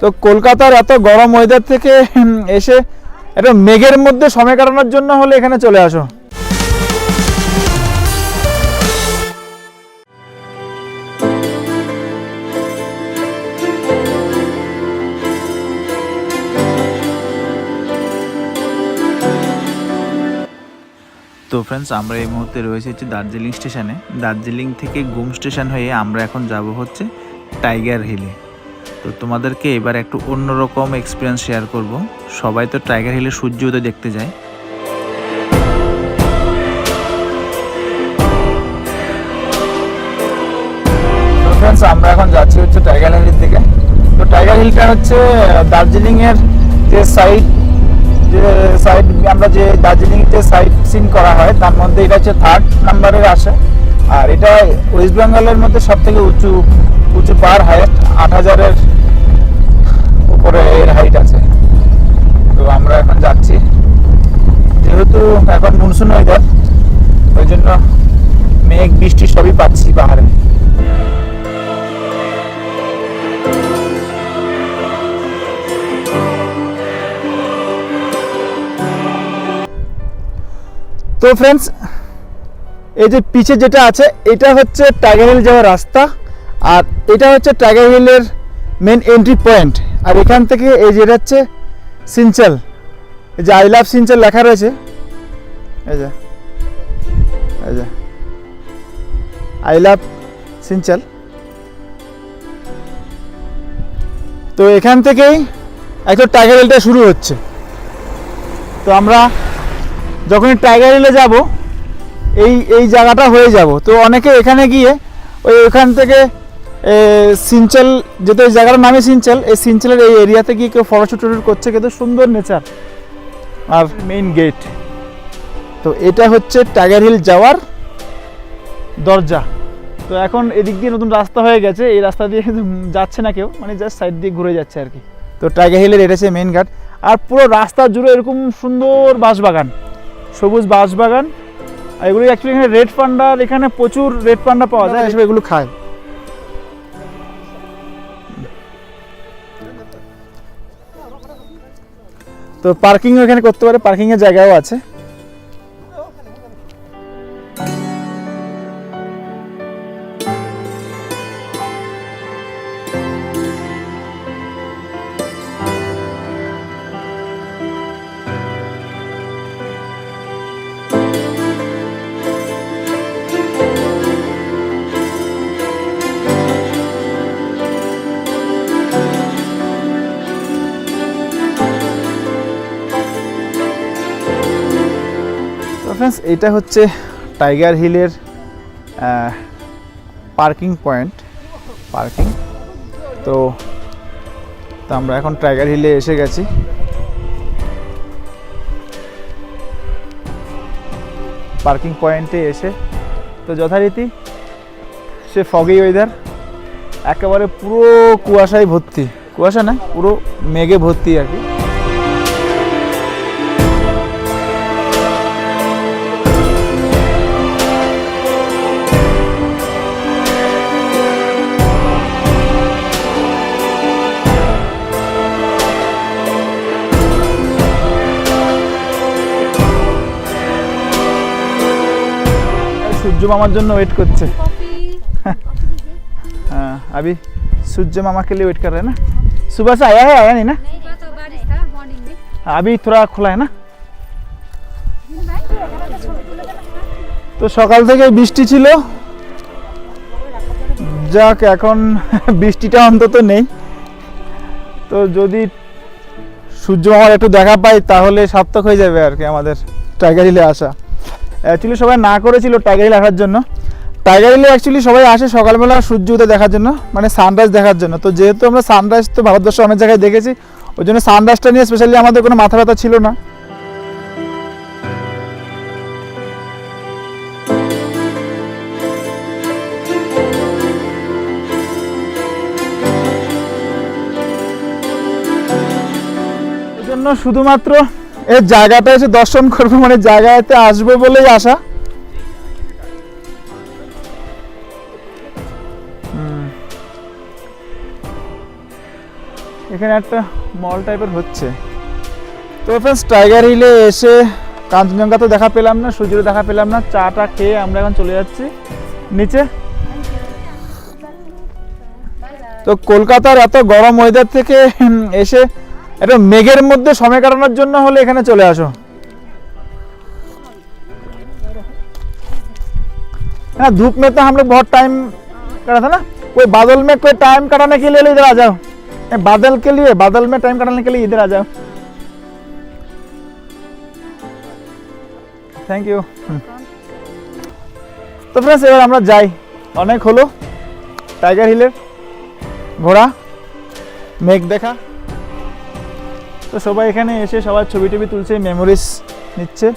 তো কলকাতার এত গরম ওয়েদার থেকে এসে একটা মেঘের মধ্যে সময় কাটানোর জন্য হলে এখানে চলে আসো। তো ফ্রেন্ডস, আমরা এই মুহূর্তে রয়েছে হচ্ছে দার্জিলিং স্টেশনে। দার্জিলিং থেকে গুম স্টেশন হয়ে আমরা এখন যাব হচ্ছে টাইগার হিলে। তো তোমাদেরকে এবার একটু অন্যরকম এক্সপিরিয়েন্স শেয়ার করব। সবাই তো টাইগার হিলে সূর্য উদয় দেখতে যায়। ফ্রেন্ডস, আমরা এখন যাচ্ছি হচ্ছে টাইগার হিলের দিকে। তো টাইগার হিলটা হচ্ছে দার্জিলিং এর যে সাইড আমরা যে দার্জিলিং তে সাইট সিন করা হয় তার মধ্যে এটা হচ্ছে 3rd নাম্বারের আসে। আর এটা ওয়েস্ট বেঙ্গলের মধ্যে সব থেকে উঁচু পার হাইট 8000-এর উপরে এর হাইট আছে। তো আমরা এখন যাচ্ছি, যেহেতু এখন মনসুন ওয়েদার, ওই জন্য মেঘ বৃষ্টি সবই পাচ্ছি পাহাড়ে। তো ফ্রেন্ডস, এই যে পিছে যেটা আছে এটা হচ্ছে টাইগার হিল যাওয়ার রাস্তা, আর এটা হচ্ছে টাইগার হিলের মেন এন্ট্রি পয়েন্ট। আর এখান থেকে এই যেটা হচ্ছে সিনচাল, এই যে আই লাভ সিনচাল লেখা রয়েছে, এই যে আই লাভ সিনচাল। তো এখান থেকেই একটা টাইগার হিলটা শুরু হচ্ছে। তো আমরা যখন টাইগার হিলে যাব এই জায়গাটা হয়ে যাব। তো অনেকে এখানে গিয়ে ওখান থেকে সিনচাল, যেটা এই জায়গাটার নামে সিনচাল, এই সিনচালের এই এরিয়াতে গিয়ে কেউ ফটোশুট করছে, কিন্তু সুন্দর নেচার আর মেইন গেট। তো এটা হচ্ছে টাইগার হিল যাওয়ার দরজা। তো এখন এদিক দিয়ে নতুন রাস্তা হয়ে গেছে, এই রাস্তা দিয়ে যাচ্ছে না কেউ, মানে জাস্ট সাইড দিয়ে ঘুরে যাচ্ছে আর কি। তো টাইগার হিলের এটা হচ্ছে মেইন ঘাট। আর পুরো রাস্তা জুড়ে এরকম সুন্দর বাঁশবাগান, সবুজ বাঁশবাগান। আর এগুলো অ্যাকচুয়ালি এখানে রেড পান্ডার, এখানে প্রচুর রেড পান্ডা পাওয়া যায়, এসব এগুলো খায়। তো পার্কিংও এখানে করতে পারে, পার্কিংয়ের জায়গাও আছে। ফ্রেন্ডস, এটা হচ্ছে টাইগার হিলের পার্কিং পয়েন্ট, পার্কিং। তো আমরা এখন টাইগার হিলে এসে গেছি। পার্কিং পয়েন্টে এসে তো যথারীতি সে ফগি ওয়েদার, একেবারে পুরো কুয়াশায় ভর্তি, কুয়াশা না পুরো মেঘে ভর্তি আর কি। सूर्य मामार जन्य वेट करছে। हाँ, अभी सूर्य मामा के लिए वेट कर रहे हैं ना। सुबह से आया नहीं ना? तो बारिश था मॉर्निंग में। अभी थोड़ा खुला है ना। तो সকাল থেকে বৃষ্টি ছিল, যাক এখন বৃষ্টিটা অন্তত নেই। তো যদি সূর্য মামার একটু দেখা পাই তাহলে সার্থক হয়ে যাবে আর কি আমাদের টাইগার হিলে আসা। অ্যাকচুয়ালি সবাই না করেছিল টাইগার হিল আসার জন্য। টাইগার হিলে অ্যাকচুয়ালি সবাই আসে সকালবেলা সূর্য উদয় দেখার জন্য, মানে সানরাইজ দেখার জন্য। তো যেহেতু আমরা সানরাইজ তো ভারতবর্ষে অনেক জায়গায় দেখেছি, ওই জন্য সানরাইজটা নিয়ে স্পেশালি আমাদের কোনো মাথা ব্যথা ছিল না। ওই জন্য শুধুমাত্র এই জায়গাটা এসে দর্শন করবো, মানে জায়গাতে আসবো বলেই আসা। এখানে একটা মল টাইপের হচ্ছে। তো ফ্রেন্ডস টাইগার হিলে এসে কাঞ্চনজঙ্ঘা তো দেখা পেলাম না, সূর্যের দেখা পেলাম না, চাটা খেয়ে আমরা এখন চলে যাচ্ছি নিচে। তো কলকাতার এত গরম ওয়েদার থেকে এসে একটা মেঘের মধ্যে সময় কাটানোর জন্য হলে এখানে চলে আসো। हाँ धूप में तो हम लोग बहुत टाइम करा था ना, कोई बादल में कोई टाइम कटाने के लिए इधर आ जाओ, बादल के लिए, बादल में टाइम कटाने के लिए इधर आ जाओ। Thank you. তো फ्रेंड्स এবার আমরা যাই, অনেক হলো টাইগার হিলের ঘোরা, মেঘ দেখা। তো সবাই এখানে এসে সবার ছবি টবি তুলছে, মেমোরিজ নিচ্ছে।